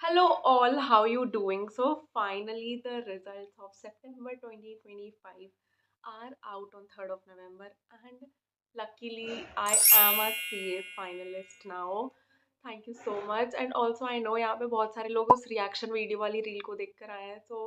Hello all, how you doing? So finally the results of September 2025 are out on 3rd of November and luckily I am a CA finalist now. Thank you so much and also I know यहाँ पे बहुत सारे लोग उस reaction video वाली reel को देख कर आए हैं so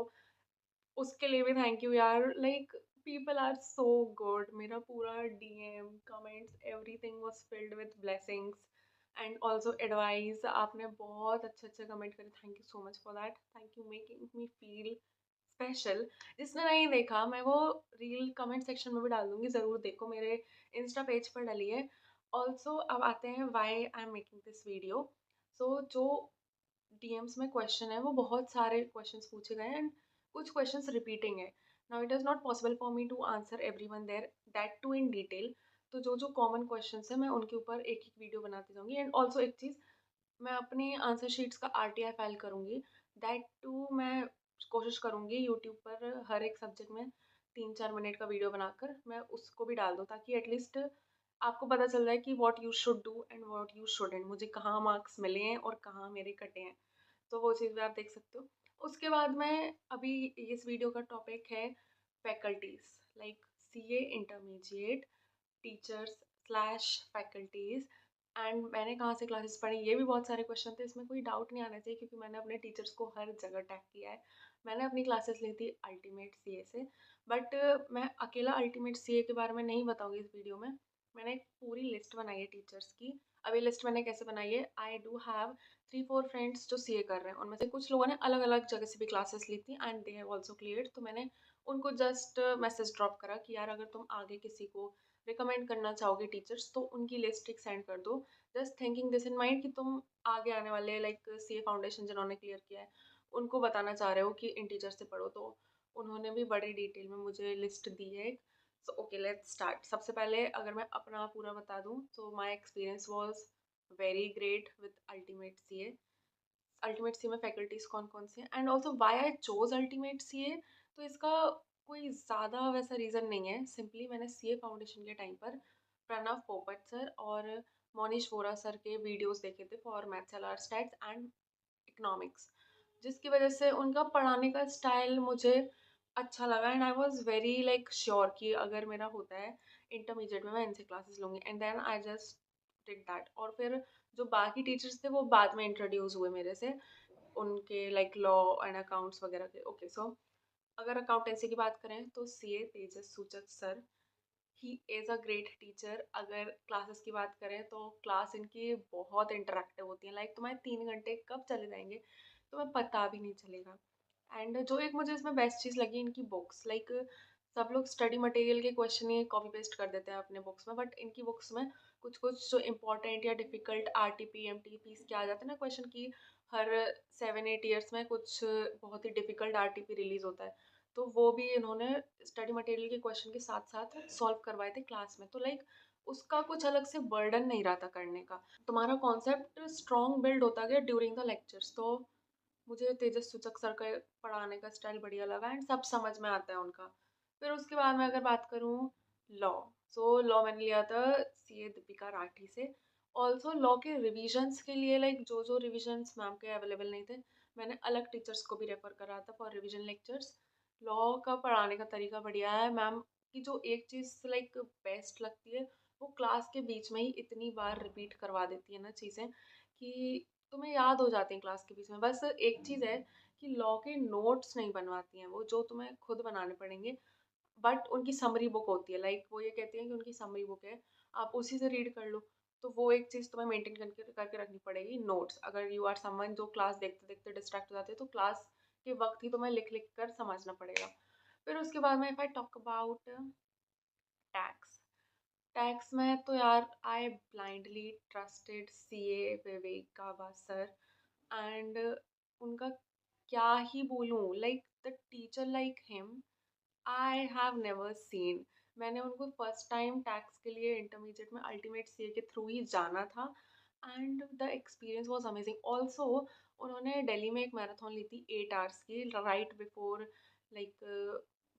उसके लिए भी थैंक यू यार like people are so good मेरा पूरा DM comments everything was filled with blessings and also advice आपने बहुत अच्छे अच्छे कमेंट करे thank you so much for that thank you making me feel special जिसने नहीं देखा मैं वो रील कमेंट सेक्शन में भी डाल दूंगी ज़रूर देखो मेरे इंस्टा पेज पर डली है ऑल्सो अब आते हैं why I am making this video so जो डीएम्स में क्वेश्चन है वो बहुत सारे क्वेश्चंस पूछे गए हैं एंड कुछ क्वेश्चंस रिपीटिंग है now it is not possible for me to answer everyone there that too in detail तो जो जो कॉमन क्वेश्चंस है मैं उनके ऊपर एक एक वीडियो बनाती जाऊंगी एंड ऑल्सो एक चीज़ मैं अपनी आंसर शीट्स का आरटीआई फाइल करूंगी दैट टू मैं कोशिश करूंगी यूट्यूब पर हर एक सब्जेक्ट में 3-4 मिनट का वीडियो बनाकर मैं उसको भी डाल दूँ ताकि एटलीस्ट आपको पता चल जाए कि what you should do and what you shouldn't मुझे कहाँ मार्क्स मिले हैं और कहाँ मेरे कटे हैं तो वो चीज़ भी आप देख सकते हो उसके बाद मैं अभी इस वीडियो का टॉपिक है faculties like CA intermediate teachers slash faculties and मैंने कहाँ से क्लासेस पढ़ी ये भी बहुत सारे क्वेश्चन थे इसमें कोई डाउट नहीं आना चाहिए क्योंकि मैंने अपने टीचर्स को हर जगह टैग किया है मैंने अपनी क्लासेस ली थी अल्टीमेट सीए से बट मैं अकेला अल्टीमेट सीए के बारे में नहीं बताऊंगी इस वीडियो में मैंने एक पूरी लिस्ट बनाई है टीचर्स की अब ये लिस्ट मैंने कैसे बनाई है आई डू हैव 3-4 फ्रेंड्स जो सीए कर रहे हैं उनमें से कुछ लोगों ने अलग अलग जगह से भी क्लासेस ली थी and they have also cleared तो मैंने उनको जस्ट मैसेज ड्रॉप करा कि यार अगर तुम आगे किसी को रिकमेंड करना चाहोगे टीचर्स तो उनकी लिस्ट एक सेंड कर दो just thinking this in mind कि तुम आगे आने वाले लाइक सीए फाउंडेशन जिन्होंने क्लियर किया है उनको बताना चाह रहे हो कि इन टीचर से पढ़ो तो उन्होंने भी बड़ी डिटेल में मुझे लिस्ट दी है सो ओके लेट्स स्टार्ट सबसे पहले अगर मैं अपना पूरा बता दूँ तो my experience was very great with Ultimate C में फैकल्टीज कौन कौन सी हैं and also why I chose Ultimate C A तो इसका कोई ज़्यादा वैसा रीज़न नहीं है सिंपली मैंने सी ए फाउंडेशन के टाइम पर प्रणव पोपट सर और मोनिश वोरा सर के वीडियोस देखे थे for maths L R stats and economics जिसकी वजह से उनका पढ़ाने का स्टाइल मुझे अच्छा लगा and I was very like sure कि अगर मेरा होता है इंटरमीडिएट में मैं इनसे क्लासेस लूँगी and then I just did that और फिर जो बाकी टीचर्स थे वो बाद में इंट्रोड्यूस हुए मेरे से उनके लाइक लॉ एंड अकाउंट्स वगैरह के ओके सो अगर अकाउंटेंसी की बात करें तो सीए तेजस सूचक sir he is a great teacher अगर क्लासेस की बात करें तो क्लास इनकी बहुत इंटरेक्टिव होती है लाइक तुम्हारे 3 घंटे कब चले जाएंगे तुम्हें पता भी नहीं चलेगा एंड जो एक मुझे इसमें बेस्ट चीज़ लगी इनकी बुक्स लाइक सब लोग स्टडी मटेरियल के क्वेश्चन ही कॉपी पेस्ट कर देते हैं अपने बुक्स में बट इनकी बुक्स में कुछ कुछ जो इंपॉर्टेंट या difficult R T P M T Ps के आ जाते हैं ना क्वेश्चन की हर 7-8 ईयर्स में कुछ बहुत ही difficult R T P release होता है तो वो भी इन्होंने स्टडी मटेरियल के क्वेश्चन के साथ साथ सॉल्व करवाए थे क्लास में तो लाइक उसका कुछ अलग से बर्डन नहीं रहा था करने का तुम्हारा कॉन्सेप्ट स्ट्रॉन्ग बिल्ड होता गया ड्यूरिंग द लेक्चर्स तो मुझे तेजस सूचक सर का पढ़ाने का स्टाइल बढ़िया लगा एंड सब समझ में आता है उनका फिर उसके बाद मैं अगर बात करूँ लॉ सो लॉ मैंने लिया था सी ए दीपिका राठी से ऑल्सो लॉ के रिविजन्स के लिए लाइक जो जो रिविजन्स मैम के अवेलेबल नहीं थे मैंने अलग टीचर्स को भी रेफर करा था फॉर रिविजन लेक्चर्स लॉ का पढ़ाने का तरीका बढ़िया है मैम की जो एक चीज़ लाइक बेस्ट लगती है वो क्लास के बीच में ही इतनी बार रिपीट करवा देती है ना चीज़ें कि तुम्हें याद हो जाती हैं क्लास के बीच में बस एक चीज़ है कि लॉ के नोट्स नहीं बनवाती हैं वो जो तुम्हें खुद बनाने पड़ेंगे बट उनकी समरी बुक होती है लाइक वो ये कहती हैं कि उनकी समरी बुक है आप उसी से रीड कर लो तो वो एक चीज़ तुम्हें मेंटेन करके करके रखनी पड़ेगी नोट्स अगर यू आर समवन जो क्लास देखते देखते डिस्ट्रैक्ट हो जाते हैं तो क्लास के वक्त ही तुम्हें लिख लिख कर समझना पड़ेगा फिर उसके बाद में if I talk about tax tax में तो यार आई blindly trusted C A Vivek Gawa sir and उनका क्या ही बोलूँ like the teacher like him I have never seen मैंने उनको फर्स्ट टाइम टैक्स के लिए इंटरमीडिएट में अल्टीमेट सी ए के थ्रू ही जाना था and the experience was amazing also उन्होंने दिल्ली में एक मैराथन ली थी 8 आवर्स की right before like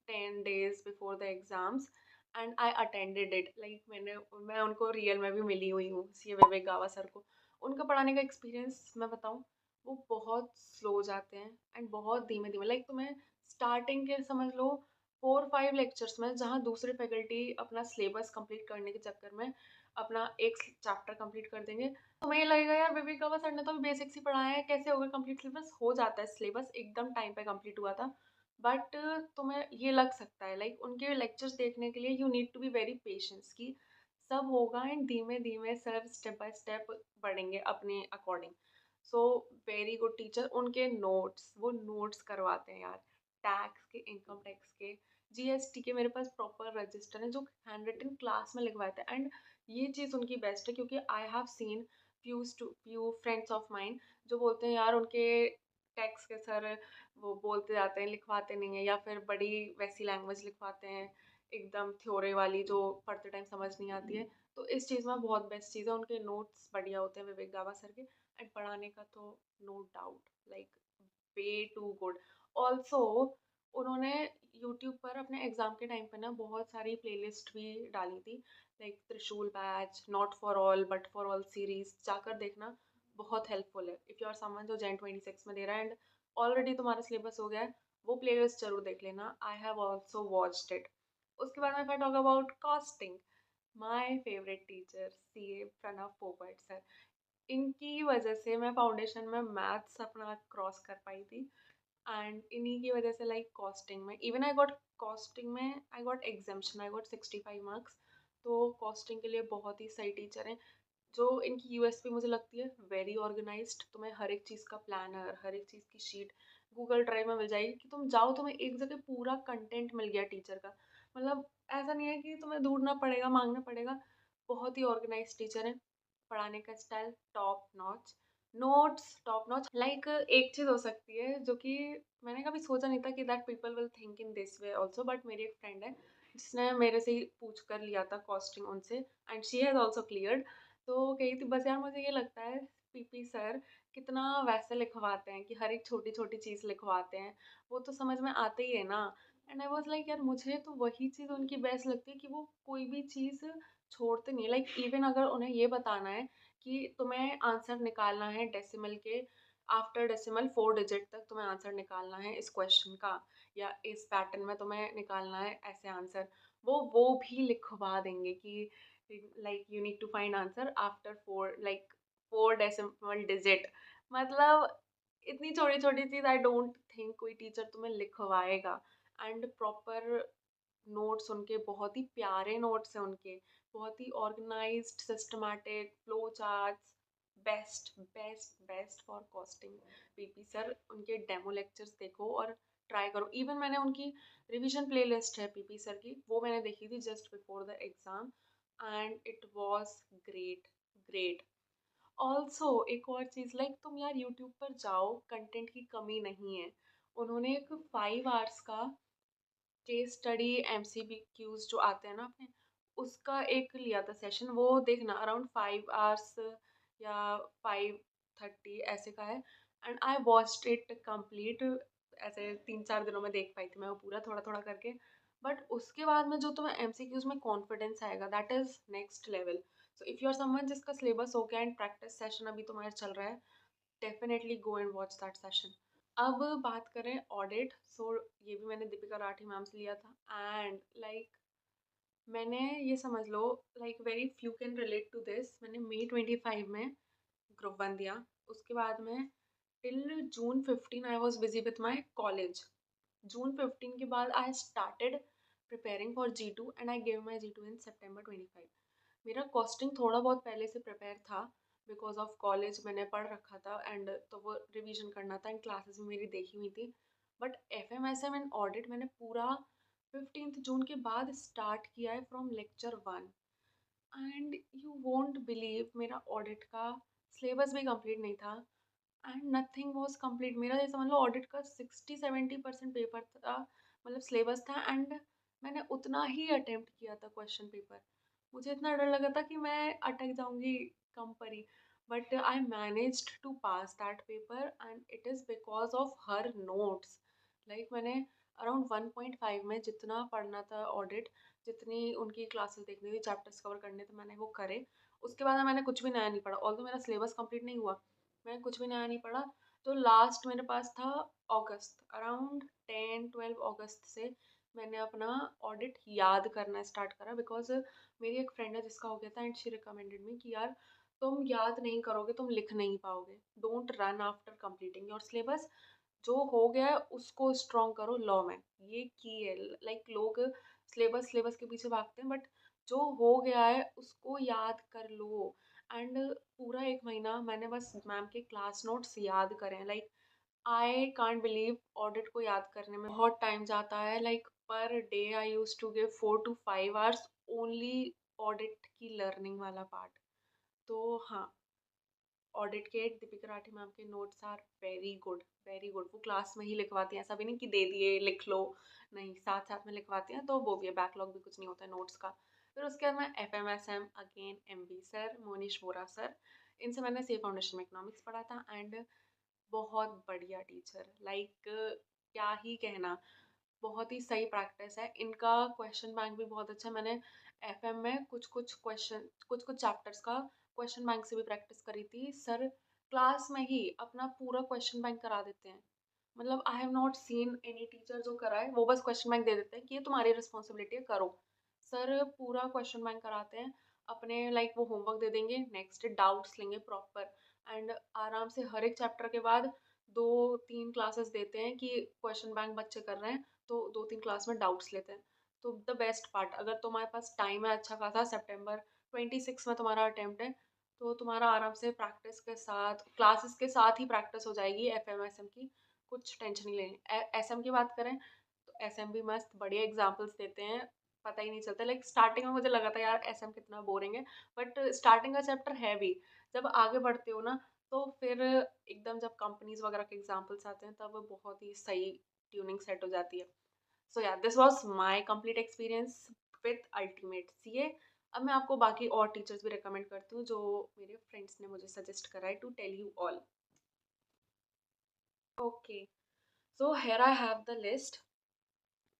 10 days before the exams and I attended it like मैं उनको रियल में भी मिली हुई हूँ सी ए विवेक गावा सर को उनका पढ़ाने का एक्सपीरियंस मैं बताऊँ वो बहुत स्लो जाते हैं एंड बहुत धीमे-धीमे, लाइक तुम्हें स्टार्टिंग के समझ लो 4-5 लेक्चर्स में जहाँ दूसरे फैकल्टी अपना सिलेबस कंप्लीट करने के चक्कर में अपना एक चैप्टर कंप्लीट कर देंगे, तुम्हें ये लगेगा यार विवेक बाबा सर ने तो अभी बेसिक्स ही पढ़ाया है, कैसे होगा कंप्लीट सिलेबस? हो जाता है, सिलेबस एकदम टाइम पे कंप्लीट हुआ था। बट तुम्हें ये लग सकता है लाइक उनके लेक्चर्स देखने के लिए you need to be very patience कि सब होगा एंड धीमे-धीमे सर स्टेप बाय स्टेप बढ़ेंगे अपने according. So very good teacher. उनके नोट्स, वो नोट्स करवाते हैं यार, टैक्स के, इनकम टैक्स के, जीएसटी के। मेरे पास प्रॉपर रजिस्टर है जो हैंड रिटन क्लास में लिखवाए थे एंड ये चीज़ उनकी बेस्ट है क्योंकि I have seen few friends of mine जो बोलते हैं यार उनके टैक्स के सर वो बोलते जाते हैं, लिखवाते नहीं है, या फिर बड़ी वैसी लैंग्वेज लिखवाते हैं एकदम थ्योरी वाली जो पढ़ते टाइम समझ नहीं आती है। तो इस चीज़ में बहुत बेस्ट चीज़ है, उनके नोट्स बढ़िया होते हैं विवेक गावा सर के एंड पढ़ाने का तो no doubt, like way too good. Also उन्होंने यूट्यूब पर अपने एग्ज़ाम के टाइम पे ना बहुत सारी प्लेलिस्ट भी डाली थी, लाइक त्रिशूल batch, not for all but for all series, जाकर देखना, बहुत हेल्पफुल है इफ़ यू आर समवन जो जेन 26 में दे रहा है एंड ऑलरेडी तुम्हारा सिलेबस हो गया है। वो प्लेलिस्ट जरूर देख लेना, I have also watched it. उसके बाद में if I talk about costing, my favourite teacher CA Pranav Popat sir. इनकी वजह से मैं फाउंडेशन में मैथ्स अपना क्रॉस कर पाई थी एंड इन्हीं की वजह से लाइक कॉस्टिंग में इवन आई गॉट, कॉस्टिंग में I got examination, I got 65 marks. तो कॉस्टिंग के लिए बहुत ही सही टीचर हैं। जो इनकी यूएसपी मुझे लगती है वेरी ऑर्गेनाइज्ड, तुम्हें हर एक चीज़ का प्लानर, हर एक चीज़ की शीट गूगल ड्राइव में मिल जाएगी कि तुम जाओ तुम्हें एक जगह पूरा कंटेंट मिल गया टीचर का। मतलब ऐसा नहीं है कि तुम्हें ढूंढना पड़ेगा, मांगना पड़ेगा। बहुत ही ऑर्गेनाइज्ड टीचर है, पढ़ाने का style top notch, notes top notch. Like एक चीज़ हो सकती है जो कि मैंने कभी सोचा नहीं था कि that people will think in this way also, but मेरी एक फ्रेंड है जिसने मेरे से ही पूछ कर लिया था कॉस्टिंग उनसे and she has also cleared. तो वो कही थी बस यार मुझे ये लगता है पीपी सर कितना वैसे लिखवाते हैं कि हर एक छोटी छोटी चीज़ लिखवाते हैं, वो तो समझ में आते ही है ना। एंड आई वाज लाइक यार मुझे तो वही चीज़ उनकी बेस्ट लगती है कि वो कोई भी चीज़ छोड़ते नहीं, लाइक इवन अगर उन्हें ये बताना है कि तुम्हें आंसर निकालना है डेसिमल के, आफ्टर डेसिमल 4 डिजिट तक तुम्हें आंसर निकालना है इस क्वेश्चन का, या इस पैटर्न में तुम्हें निकालना है ऐसे आंसर, वो भी लिखवा देंगे कि like you need to find answer after four decimal digit। मतलब इतनी छोटी छोटी चीज आई डोंट थिंक कोई टीचर तुम्हें लिखवाएगा। एंड प्रॉपर नोट्स उनके बहुत ही प्यारे नोट्स हैं उनके, बहुत ही organised systematic flow charts, best best best for costing. PP sir उनके डेमो लेक्चर्स देखो और ट्राई करो। इवन मैंने उनकी रिवीजन प्लेलिस्ट है पीपी सर की, वो मैंने देखी थी just before the exam and it was great, great. Also एक और चीज़, लाइक तुम यार यूट्यूब पर जाओ, कंटेंट की कमी नहीं है। उन्होंने एक 5 आवर्स का केस स्टडी एमसीक्यूज जो आते हैं ना अपने, उसका एक लिया था सेशन, वो देखना अराउंड 5 आवर्स या 5:30 ऐसे का है and I watched it complete. ऐसे 3-4 दिनों में देख पाई थी मैं वो पूरा थोड़ा थोड़ा करके। बट उसके बाद में जो तुम्हें एमसीक्यूज में कॉन्फिडेंस आएगा that is next level. So if you are someone जिसका सिलेबस हो गया एंड प्रैक्टिस सेशन अभी तुम्हारा चल रहा है, definitely go and watch that session. अब बात करें ऑडिट, सो ये भी मैंने दीपिका राठी मैम से लिया था एंड लाइक मैंने ये समझ लो, like very few can relate to this, मैंने मई 25 में ग्रुप 1 दिया। उसके बाद में till June 15 I was busy with my college. June 15 के बाद I started preparing for G2 and I gave my G2 in September 25। मेरा कॉस्टिंग थोड़ा बहुत पहले से प्रिपेयर था बिकॉज ऑफ कॉलेज, मैंने पढ़ रखा था एंड तो वो रिवीजन करना था एंड क्लासेस भी मेरी देखी हुई थी। बट FMSM एंड ऑडिट मैंने पूरा 15 जून के बाद स्टार्ट किया है from lecture 1 and you won't believe मेरा ऑडिट का सिलेबस भी कंप्लीट नहीं था एंड नथिंग वॉज कंप्लीट। मेरा जैसे समझ लो ऑडिट का 60-70% पेपर था, मतलब सिलेबस था एंड मैंने उतना ही अटेम्प्ट किया था क्वेश्चन पेपर। मुझे इतना डर लगा था कि मैं अटक जाऊंगी कम पर ही, but I managed to pass that paper and it is because of her notes. Like मैंने अराउंड 1.5 में जितना पढ़ना था ऑडिट, जितनी उनकी क्लासेस देखनी थी, चैप्टर्स कवर करने थे, मैंने वो करे। उसके बाद मैंने कुछ भी नया नहीं पढ़ा, ऑल्दो मेरा सिलेबस कंप्लीट नहीं हुआ, मैंने कुछ भी नया नहीं पढ़ा। तो लास्ट मेरे पास था अगस्त, अराउंड 10-12 अगस्त से मैंने अपना ऑडिट याद करना स्टार्ट करा, बिकॉज मेरी एक फ्रेंड है जिसका हो गया था एंड शी रिकमेंडेड मी कि यार तुम याद नहीं करोगे, तुम लिख नहीं पाओगे, don't run after completing your syllabus, जो हो गया है उसको स्ट्रॉन्ग करो लॉ में। ये की है, लाइक लोग सिलेबस सिलेबस के पीछे भागते हैं, बट जो हो गया है उसको याद कर लो। एंड पूरा 1 महीना मैंने बस मैम के क्लास नोट्स याद करे हैं। Like I can't believe audit को याद करने में बहुत टाइम जाता है। Like per day I use to give 4 to 5 hours only audit की लर्निंग वाला पार्ट। तो हाँ, ऑडिट के दीपिका राठी मैम के notes are very good, very good. वो क्लास में ही लिखवाती हैं, ऐसा भी नहीं कि दे दिए लिख लो, नहीं, साथ साथ में लिखवाती हैं, तो वो भी है, बैकलॉग भी कुछ नहीं होता है नोट्स का। फिर उसके बाद मैं FMSM again, MB sir, Monish Vora sir, इनसे मैंने सी फाउंडेशन में इकोनॉमिक्स पढ़ा था। एंड बहुत बढ़िया टीचर, लाइक क्या ही कहना, बहुत ही सही प्रैक्टिस है इनका। क्वेश्चन बैंक भी बहुत अच्छा है। मैंने FM में कुछ कुछ क्वेश्चन, कुछ कुछ चैप्टर्स का क्वेश्चन बैंक से भी प्रैक्टिस करी थी। सर क्लास में ही अपना पूरा क्वेश्चन बैंक करा देते हैं। मतलब I have not seen any teacher जो कराए, वो बस क्वेश्चन बैंक दे देते हैं कि ये तुम्हारी रिस्पॉन्सिबिलिटी है, करो। सर पूरा क्वेश्चन बैंक कराते हैं अपने, लाइक वो होमवर्क दे देंगे, नेक्स्ट डाउट्स लेंगे प्रॉपर। एंड आराम से हर एक चैप्टर के बाद 2-3 क्लासेस देते हैं कि क्वेश्चन बैंक बच्चे कर रहे हैं, तो 2-3 क्लास में डाउट्स लेते हैं। तो द बेस्ट पार्ट, अगर तुम्हारे पास टाइम है अच्छा खासा, September 26 में तुम्हारा अटेम्प्ट है, तो तुम्हारा आराम से प्रैक्टिस के साथ, क्लासेस के साथ ही प्रैक्टिस हो जाएगी FMSM की। कुछ टेंशन नहीं लेनी। SM की बात करें तो SM भी मस्त बढ़िया एग्जाम्पल्स देते हैं, पता ही नहीं चलता। लाइक स्टार्टिंग में मुझे लगा था यार SM कितना बोरिंग है, बट स्टार्टिंग का चैप्टर है भी। जब आगे बढ़ते हो ना, तो फिर एकदम जब कंपनीज वगैरह के एग्जाम्पल्स आते हैं तब बहुत ही सही ट्यूनिंग सेट हो जाती है। सो या this was my complete experience with ultimate CA। अब मैं आपको बाकी और टीचर्स भी रिकमेंड करती हूँ जो मेरे फ्रेंड्स ने मुझे सजेस्ट करा है, to tell you all. Okay, so here I have the list.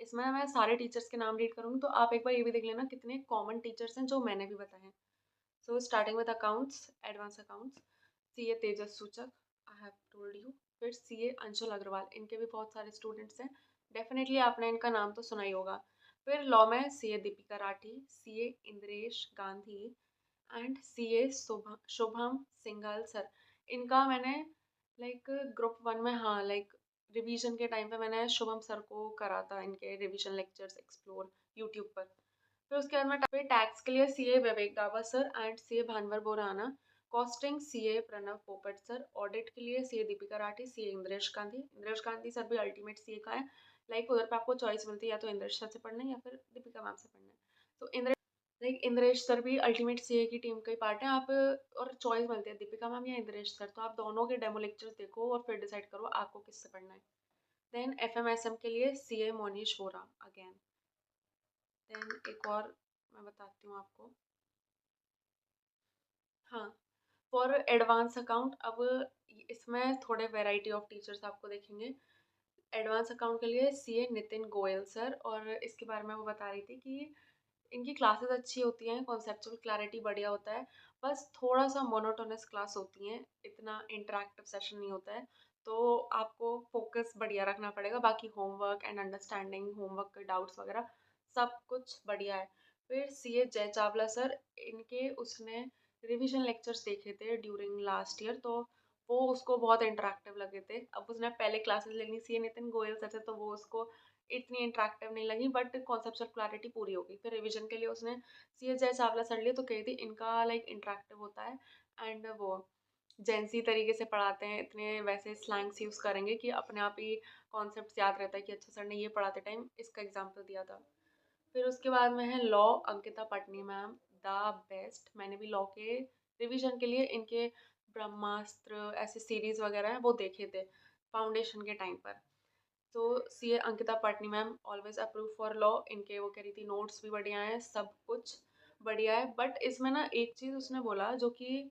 इसमें मैं सारे टीचर्स के नाम रीड करूँगी, तो आप एक बार ये भी देख लेना कितने कॉमन टीचर्स हैं जो मैंने भी बताए हैं। So starting with accounts, advance accounts, CA तेजस सूचक, आई हैव टोल्ड यू। फिर CA अंशुल अग्रवाल, इनके भी बहुत सारे स्टूडेंट्स हैं, डेफिनेटली आपने इनका नाम तो सुना ही होगा। फिर लॉ में CA Deepika Rathi, CA Indresh Gandhi, and CA Shubham Singhal sir. इनका मैंने लाइक ग्रुप 1 में, हाँ, लाइक रिवीजन के टाइम पे मैंने शुभम सर को करा था इनके रिवीजन लेक्चर्स एक्सप्लोर यूट्यूब पर। फिर उसके बाद मैं पे टैक्स के लिए CA Vivek Dawa sir and CA Bhanwar Borana, costing CA Pranav Popat sir, audit के लिए CA Deepika Rathi, CA Indresh Gandhi sir भी अल्टीमेट CA का है। लाइक उधर पे आपको चॉइस मिलती है, या तो इंद्रेश सर से पढ़ना है या फिर दीपिका मैम से पढ़ना है। तो इंद्रेश सर भी अल्टीमेट CA की टीम का ही पार्ट है। आप और चॉइस मिलती है दीपिका मैम या इंद्रेश सर, तो आप दोनों के डेमो लेक्चर्स देखो और फिर डिसाइड करो आपको किससे पढ़ना है। देन FMSM के लिए CA Monish Vora again. Then एक और मैं बताती हूँ आपको, हाँ, फॉर एडवांस अकाउंट। अब इसमें थोड़े वेराइटी ऑफ टीचर्स आपको देखेंगे। एडवांस अकाउंट के लिए CA नितिन गोयल सर, और इसके बारे में वो बता रही थी कि इनकी क्लासेस अच्छी होती हैं, कॉन्सेप्चुअल क्लैरिटी बढ़िया होता है, बस थोड़ा सा मोनोटोनस क्लास होती हैं, इतना इंटरेक्टिव सेशन नहीं होता है, तो आपको फोकस बढ़िया रखना पड़ेगा। बाकी होमवर्क एंड अंडरस्टैंडिंग, होमवर्क के डाउट्स वगैरह सब कुछ बढ़िया है। फिर CA जय चावला सर, इनके उसने रिवीजन लेक्चर्स देखे थे ड्यूरिंग लास्ट ईयर, तो वो उसको बहुत इंटरेक्टिव लगे थे। अब उसने पहले क्लासेस लेनी CA नितिन गोयल सर से, तो वो उसको इतनी इंटरेक्टिव नहीं लगी, बट कॉन्सेप्चुअल क्लैरिटी पूरी हो गई। फिर रिवीजन के लिए उसने CA जय चावला सर लिए, तो कही थी इनका लाइक इंटरेक्टिव होता है, एंड वो जेंसी तरीके से पढ़ाते हैं, इतने वैसे स्लैंग्स यूज़ करेंगे कि अपने आप ही कॉन्सेप्ट याद रहता है कि अच्छा सर ने ये पढ़ाते टाइम इसका एग्जाम्पल दिया था। फिर उसके बाद में है law, Ankita Patni ma'am, the best. मैंने भी लॉ के रिवीजन के लिए इनके ब्रह्मास्त्र ऐसे सीरीज वगैरह हैं वो देखे थे फाउंडेशन के टाइम पर। तो CA Ankita Patni ma'am always approve for law. इनके वो कह रही थी नोट्स भी बढ़िया हैं, सब कुछ बढ़िया है, बट इसमें ना एक चीज़ उसने बोला जो कि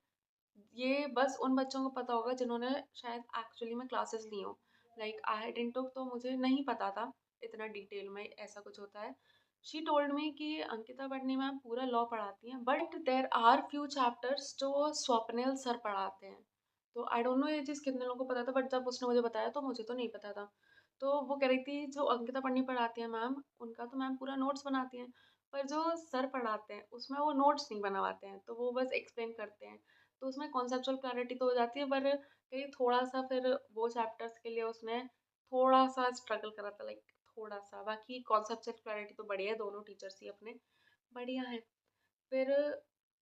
ये बस उन बच्चों को पता होगा जिन्होंने शायद एक्चुअली में क्लासेस ली हो। लाइक आई डिडंट टुक, तो मुझे नहीं पता था इतना डिटेल में ऐसा कुछ होता है। शी टोल्ड मी कि अंकिता पटनी मैम पूरा लॉ पढ़ाती हैं, but there are few chapters जो स्वप्निल सर पढ़ाते हैं। तो आई डोंट नो ये चीज़ कितने लोगों को पता था, बट जब उसने मुझे बताया तो मुझे तो नहीं पता था। तो वो कह रही थी जो अंकिता पढ़नी पढ़ाती हैं मैम, उनका तो मैम पूरा नोट्स बनाती हैं, पर जो सर पढ़ाते हैं उसमें वो नोट्स नहीं बनवाते हैं, तो वो बस एक्सप्लेन करते हैं। तो उसमें कॉन्सेप्चुअल क्लैरिटी तो हो जाती है, पर कहीं थोड़ा-सा फिर वो चैप्टर्स के लिए उसने थोड़ा-सा स्ट्रगल करा था, लाइक थोड़ा-सा। बाकी कॉन्सेप्चुअल क्लैरिटी तो बढ़िया है, दोनों टीचर्स ही अपने बढ़िया हैं। फिर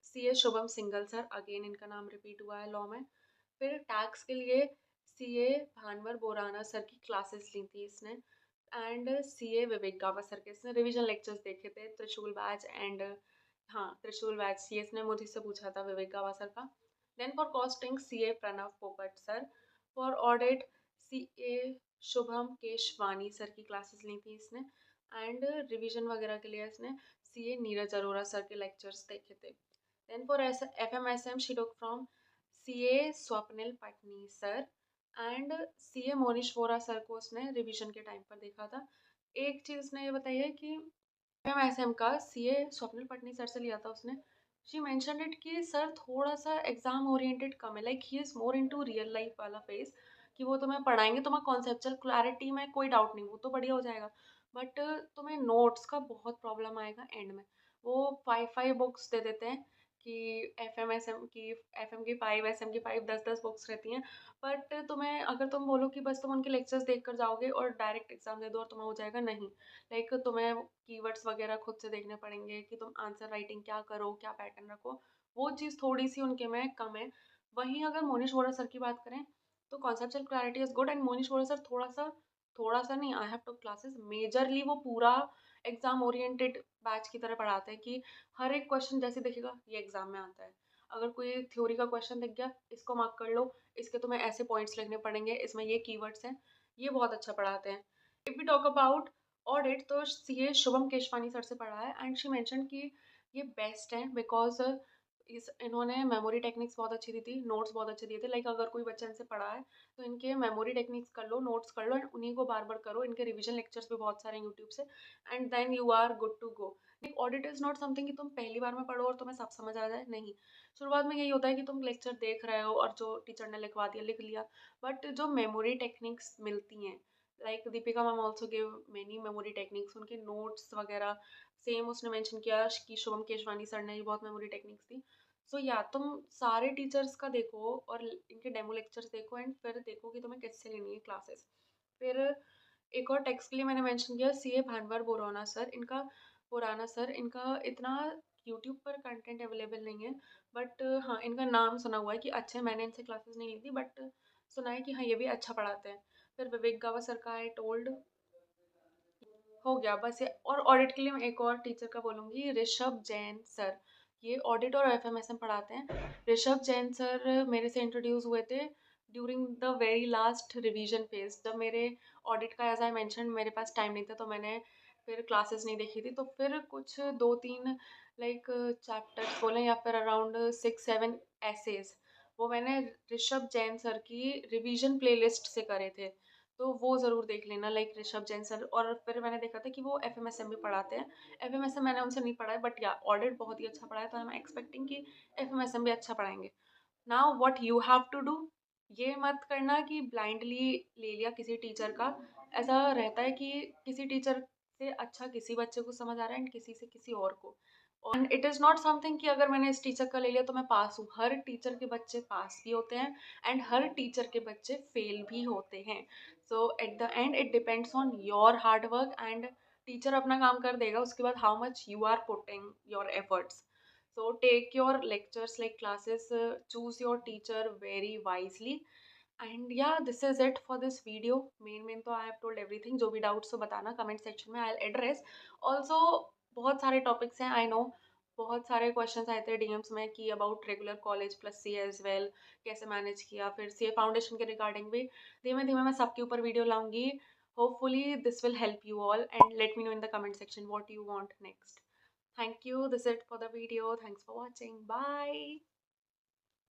CA Shubham Singhal sir, again इनका नाम रिपीट हुआ है लॉ में। फिर टैक्स के लिए सीए भानवर बोराना सर की क्लासेस ली थी इसने, and CA Vivek Gawa sir के इसने रिवीजन लेक्चर्स देखे थे, त्रिशूल बैच एंड हाँ त्रिशूल बैच ये इसने मुझे से पूछा था विवेक गावा सर का। Then for costing CA Pranav Popat sir, for audit CA Shubham Keswani sir की क्लासेस ली थी इसने, एंड रिवीजन वगैरह के लिए इसने सीए नीरज अरोरा सर के लेक्चर्स देखे थे। Then for FMSM she took from CA Swapnil Patni sir and CA Monish Vora sir को उसने रिवीजन के टाइम पर देखा था। एक चीज़ उसने ये बताई है कि एफएमएसएम का सीए स्वप्निल पटनी सर से लिया था उसने। शी मेंशनड इट कि सर थोड़ा सा एग्जाम ओरिएंटेड कम है, like he is more into real life वाला फेज, कि वो तुम्हें पढ़ाएंगे, तुम्हें कॉन्सेप्चुअल क्लैरिटी में कोई डाउट नहीं, वो तो बढ़िया हो जाएगा, बट तुम्हें नोट्स का बहुत प्रॉब्लम आएगा एंड में। वो 5 बुक्स दे देते हैं कि एफ एम की 5, एस एम की 5, 10 बुक्स रहती हैं, बट तुम्हें अगर तुम बोलो कि बस तुम उनके लेक्चर्स देख कर जाओगे और डायरेक्ट एग्जाम दे दो और तुम्हें हो जाएगा, नहीं। लाइक तुम्हें कीवर्ड्स वगैरह खुद से देखने पड़ेंगे कि तुम आंसर राइटिंग क्या करो, क्या पैटर्न रखो, वो चीज़ थोड़ी सी उनके में कम है। वहीं अगर मोनिश वोरा सर की बात करें तो conceptual clarity is good, and Monish Vora sir थोड़ा सा नहीं, I have two classes majorly वो पूरा एग्जाम ओरिएंटेड बैच की तरह पढ़ाते हैं कि हर एक क्वेश्चन जैसे दिखेगा ये एग्जाम में आता है। अगर कोई थ्योरी का क्वेश्चन दिख गया, इसको मार्क कर लो, इसके तुम्हें ऐसे पॉइंट्स लिखने पड़ेंगे, इसमें ये कीवर्ड्स हैं, ये बहुत अच्छा पढ़ाते हैं। If we talk about audit तो सीए शुभम केशवानी सर से पढ़ा है, एंड शी मेंशन कि ये बेस्ट है बिकॉज इस इन्होंने मेमोरी टेक्निक्स बहुत अच्छी दी थी, नोट्स बहुत अच्छे दिए थे। लाइक अगर कोई बच्चा इनसे पढ़ा है तो इनके मेमोरी टेक्निक्स कर लो, नोट्स कर लो, एंड उन्हीं को बार बार करो। इनके रिविजन लेक्चर्स भी बहुत सारे यूट्यूब से, and then you are good to go. Like audit is not something कि तुम पहली बार में पढ़ो और तुम्हें सब समझ आ जाए, नहीं। शुरुआत में यही होता है कि तुम लेक्चर देख रहे हो और जो टीचर ने लिखवा दिया लिख लिया, बट जो मेमोरी टेक्निक्स मिलती हैं, like Deepika ma'am also give many memory techniques, उनके नोट्स वगैरह सेम उसने मेंशन किया कि शुभम केशवानी सर ने भी बहुत मेमोरी टेक्निक्स दी। सो या तुम सारे टीचर्स का देखो और इनके डेमो लेक्चर्स देखो, एंड फिर देखो कि तुम्हें किससे लेनी है क्लासेस। फिर एक और टेक्स्ट के लिए मैंने मेंशन किया सीए भानवर बोराना सर इनका इतना यूट्यूब पर कंटेंट अवेलेबल नहीं है, बट हाँ इनका नाम सुना हुआ है कि अच्छे, मैंने इनसे क्लासेस नहीं ली थी, बट सुना है कि हाँ ये भी अच्छा पढ़ाते हैं। फिर विवेक गावा सर का आई टोल्ड हो गया बस ये। और ऑडिट के लिए मैं एक और टीचर का बोलूँगी, ऋषभ जैन सर। ये ऑडिट और एफएमएसएम पढ़ाते हैं। ऋषभ जैन सर मेरे से इंट्रोड्यूस हुए थे during the very last revision phase, जब मेरे ऑडिट का एज आई मेंशन मेरे पास टाइम नहीं था, तो मैंने फिर क्लासेस नहीं देखी थी, तो फिर कुछ 2-3 लाइक चैप्टर्स बोलें या फिर अराउंड 6-7 एसेज वो मैंने ऋषभ जैन सर की रिवीजन प्लेलिस्ट से करे थे, तो वो ज़रूर देख लेना, लाइक ऋषभ जैन सर। और फिर मैंने देखा था कि वो एफएमएसएम भी पढ़ाते हैं। एफएमएसएम मैंने उनसे नहीं पढ़ा है, बट या ऑडिट बहुत ही अच्छा पढ़ा है, तो आई एम एक्सपेक्टिंग कि एफएमएसएम भी अच्छा पढ़ाएंगे। Now what you have to do, ये मत करना कि ब्लाइंडली ले लिया किसी टीचर का। ऐसा रहता है कि किसी टीचर से अच्छा किसी बच्चे को समझ आ रहा है एंड किसी से किसी और को, and it is not something कि अगर मैंने इस टीचर का ले लिया तो मैं पास हूँ। हर टीचर के बच्चे पास भी होते हैं एंड हर टीचर के बच्चे फेल भी होते हैं। So at the end it depends on your hard work, and teacher अपना काम कर देगा, उसके बाद how much you are putting your efforts. So take your lectures like classes, choose your teacher very wisely, and yeah, this is it for this video. Main तो I have told everything। जो भी doubts हो बताना comment section में, I'll address। Also बहुत सारे topics हैं, I know बहुत सारे questions आए थे DMs में कि about regular college plus CA as well कैसे manage किया, फिर CA foundation के regarding भी धीमे धीमे मैं सबके ऊपर video लाऊंगी। Hopefully this will help you all, and let me know in the comment section what you want next। Thank you. This is it for the video. Thanks for watching. Bye.